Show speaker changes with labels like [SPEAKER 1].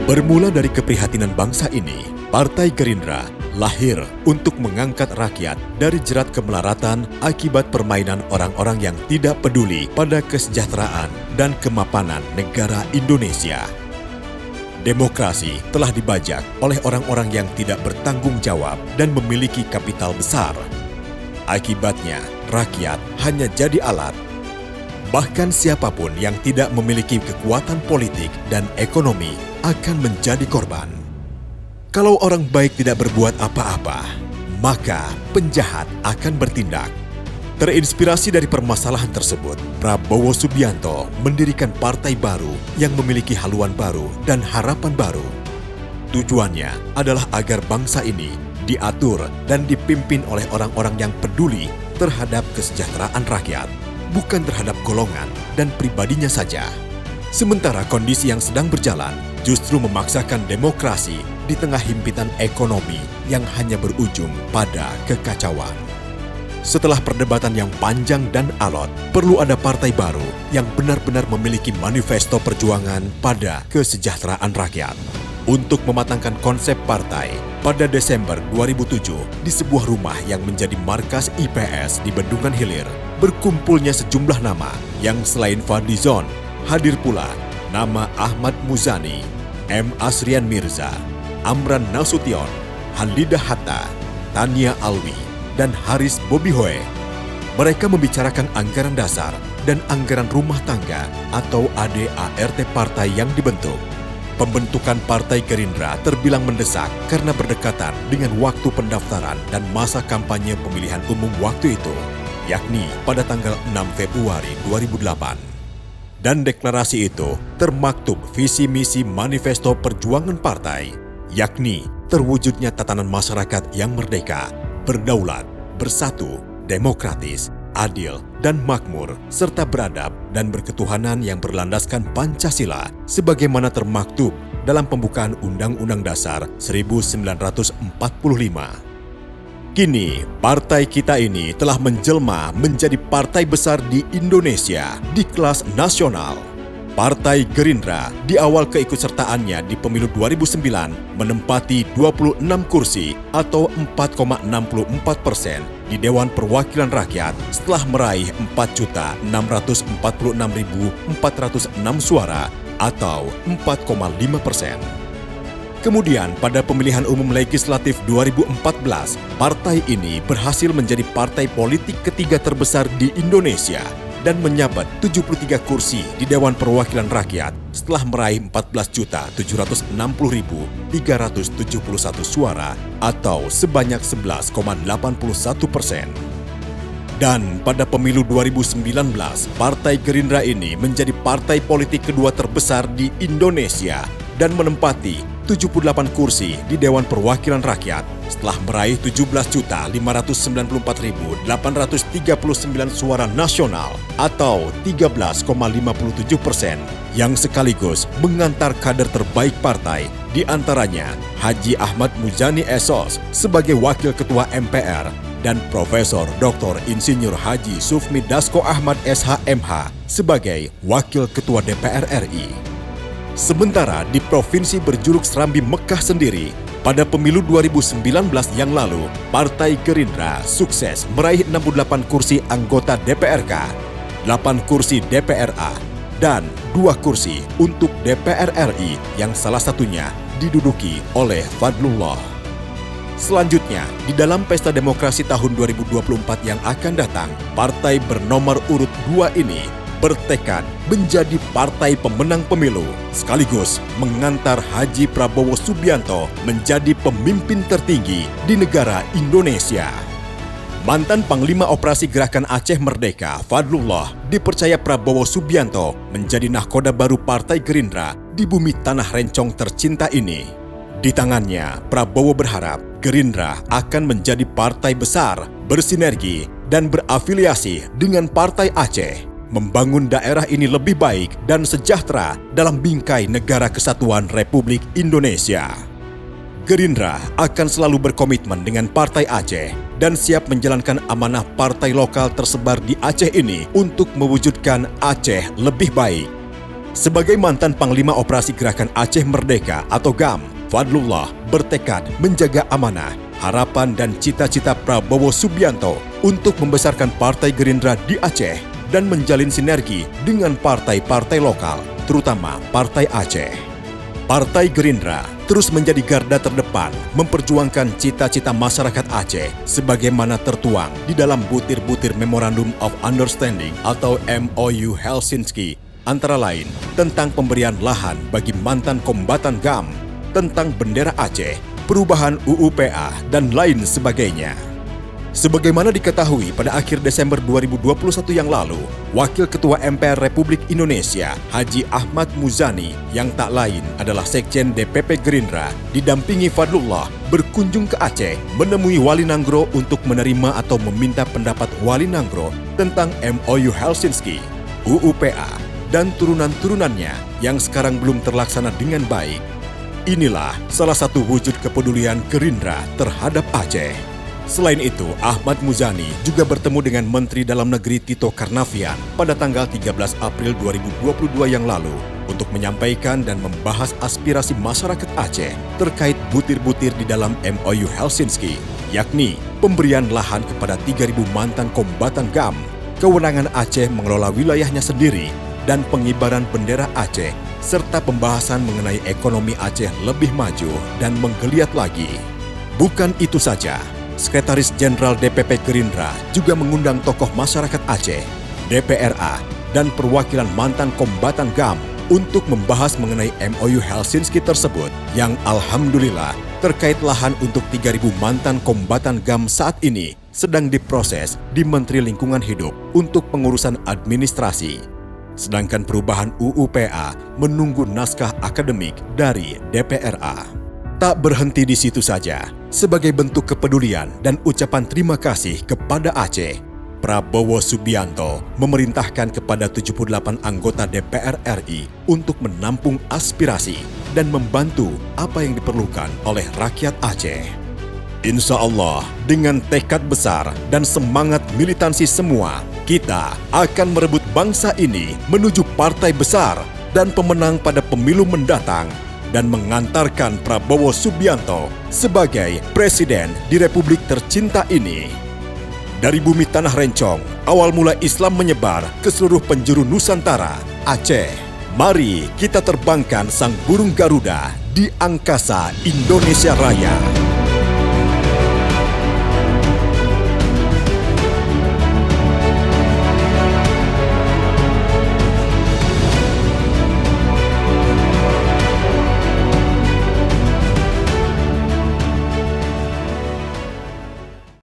[SPEAKER 1] Bermula dari keprihatinan bangsa ini, Partai Gerindra lahir untuk mengangkat rakyat dari jerat kemelaratan akibat permainan orang-orang yang tidak peduli pada kesejahteraan dan kemapanan negara Indonesia. Demokrasi telah dibajak oleh orang-orang yang tidak bertanggung jawab dan memiliki kapital besar. Akibatnya, rakyat hanya jadi alat. Bahkan siapapun yang tidak memiliki kekuatan politik dan ekonomi akan menjadi korban. Kalau orang baik tidak berbuat apa-apa, maka penjahat akan bertindak. Terinspirasi dari permasalahan tersebut, Prabowo Subianto mendirikan partai baru yang memiliki haluan baru dan harapan baru. Tujuannya adalah agar bangsa ini diatur dan dipimpin oleh orang-orang yang peduli terhadap kesejahteraan rakyat, bukan terhadap golongan dan pribadinya saja. Sementara kondisi yang sedang berjalan justru memaksakan demokrasi di tengah himpitan ekonomi yang hanya berujung pada kekacauan. Setelah perdebatan yang panjang dan alot, perlu ada partai baru yang benar-benar memiliki manifesto perjuangan pada kesejahteraan rakyat. Untuk mematangkan konsep partai, pada Desember 2007 di sebuah rumah yang menjadi markas IPS di Bendungan Hilir, berkumpulnya sejumlah nama yang selain Fadlizon, hadir pula nama Ahmad Muzani, M. Asrian Mirza, Amran Nasution, Halidah Hatta, Tania Alwi, dan Haris Bobihoe. Mereka membicarakan anggaran dasar dan anggaran rumah tangga atau ADART partai yang dibentuk. Pembentukan Partai Gerindra terbilang mendesak karena berdekatan dengan waktu pendaftaran dan masa kampanye pemilihan umum waktu itu, yakni pada tanggal 6 Februari 2008. Dan deklarasi itu termaktub visi misi manifesto perjuangan partai, yakni terwujudnya tatanan masyarakat yang merdeka, berdaulat, bersatu, demokratis, adil, dan makmur, serta beradab dan berketuhanan yang berlandaskan Pancasila sebagaimana termaktub dalam pembukaan Undang-Undang Dasar 1945. Kini, partai kita ini telah menjelma menjadi partai besar di Indonesia di kelas nasional. Partai Gerindra di awal keikutsertaannya di pemilu 2009 menempati 26 kursi atau 4,64% di Dewan Perwakilan Rakyat setelah meraih 4.646.406 suara atau 4,5%. Kemudian pada pemilihan umum legislatif 2014, partai ini berhasil menjadi partai politik ketiga terbesar di Indonesia dan menyabat 73 kursi di Dewan Perwakilan Rakyat setelah meraih 14.760.371 suara atau sebanyak 11,81%. Dan pada pemilu 2019, Partai Gerindra ini menjadi partai politik kedua terbesar di Indonesia dan menempati 78 kursi di Dewan Perwakilan Rakyat setelah meraih 17.594.839 suara nasional atau 13,57% yang sekaligus mengantar kader terbaik partai, di antaranya Haji Ahmad Muzani SOS sebagai Wakil Ketua MPR dan Profesor Dr. Insinyur Haji Sufmi Dasko Ahmad SHMH sebagai Wakil Ketua DPR RI. Sementara di Provinsi berjuluk Serambi Mekah sendiri, pada pemilu 2019 yang lalu, Partai Gerindra sukses meraih 68 kursi anggota DPRK, 8 kursi DPRA, dan 2 kursi untuk DPR RI yang salah satunya diduduki oleh Fadlullah. Selanjutnya, di dalam Pesta Demokrasi tahun 2024 yang akan datang, partai bernomor urut 2 ini bertekad menjadi partai pemenang pemilu, sekaligus mengantar Haji Prabowo Subianto menjadi pemimpin tertinggi di negara Indonesia. Mantan Panglima Operasi Gerakan Aceh Merdeka, Fadlullah, dipercaya Prabowo Subianto menjadi nahkoda baru Partai Gerindra di bumi tanah rencong tercinta ini. Di tangannya, Prabowo berharap Gerindra akan menjadi partai besar, bersinergi, dan berafiliasi dengan Partai Aceh, membangun daerah ini lebih baik dan sejahtera dalam bingkai negara kesatuan Republik Indonesia. Gerindra akan selalu berkomitmen dengan Partai Aceh dan siap menjalankan amanah partai lokal tersebar di Aceh ini untuk mewujudkan Aceh lebih baik. Sebagai mantan Panglima Operasi Gerakan Aceh Merdeka atau GAM, Fadlullah bertekad menjaga amanah, harapan dan cita-cita Prabowo Subianto untuk membesarkan Partai Gerindra di Aceh dan menjalin sinergi dengan partai-partai lokal, terutama Partai Aceh. Partai Gerindra terus menjadi garda terdepan memperjuangkan cita-cita masyarakat Aceh sebagaimana tertuang di dalam butir-butir Memorandum of Understanding atau MOU Helsinki, antara lain tentang pemberian lahan bagi mantan kombatan GAM, tentang bendera Aceh, perubahan UUPA, dan lain sebagainya. Sebagaimana diketahui pada akhir Desember 2021 yang lalu, Wakil Ketua MPR Republik Indonesia, Haji Ahmad Muzani, yang tak lain adalah Sekjen DPP Gerindra, didampingi Fadlullah berkunjung ke Aceh menemui Wali Nanggro untuk menerima atau meminta pendapat Wali Nanggro tentang MOU Helsinki, UUPA, dan turunan-turunannya yang sekarang belum terlaksana dengan baik. Inilah salah satu wujud kepedulian Gerindra terhadap Aceh. Selain itu, Ahmad Muzani juga bertemu dengan Menteri Dalam Negeri Tito Karnavian pada tanggal 13 April 2022 yang lalu untuk menyampaikan dan membahas aspirasi masyarakat Aceh terkait butir-butir di dalam MOU Helsinki, yakni pemberian lahan kepada 3.000 mantan kombatan GAM, kewenangan Aceh mengelola wilayahnya sendiri, dan pengibaran bendera Aceh, serta pembahasan mengenai ekonomi Aceh lebih maju dan menggeliat lagi. Bukan itu saja, Sekretaris Jenderal DPP Gerindra juga mengundang tokoh masyarakat Aceh, DPRA, dan perwakilan mantan kombatan GAM untuk membahas mengenai MOU Helsinki tersebut yang alhamdulillah terkait lahan untuk 3.000 mantan kombatan GAM saat ini sedang diproses di Menteri Lingkungan Hidup untuk pengurusan administrasi. Sedangkan perubahan UUPA menunggu naskah akademik dari DPRA. Tak berhenti di situ saja, sebagai bentuk kepedulian dan ucapan terima kasih kepada Aceh, Prabowo Subianto memerintahkan kepada 78 anggota DPR RI untuk menampung aspirasi dan membantu apa yang diperlukan oleh rakyat Aceh. Insya Allah, dengan tekad besar dan semangat militansi semua, kita akan merebut bangsa ini menuju partai besar dan pemenang pada pemilu mendatang dan mengantarkan Prabowo Subianto sebagai presiden di Republik tercinta ini. Dari bumi tanah Rencong, awal mula Islam menyebar ke seluruh penjuru Nusantara, Aceh. Mari kita terbangkan sang burung Garuda di angkasa Indonesia Raya.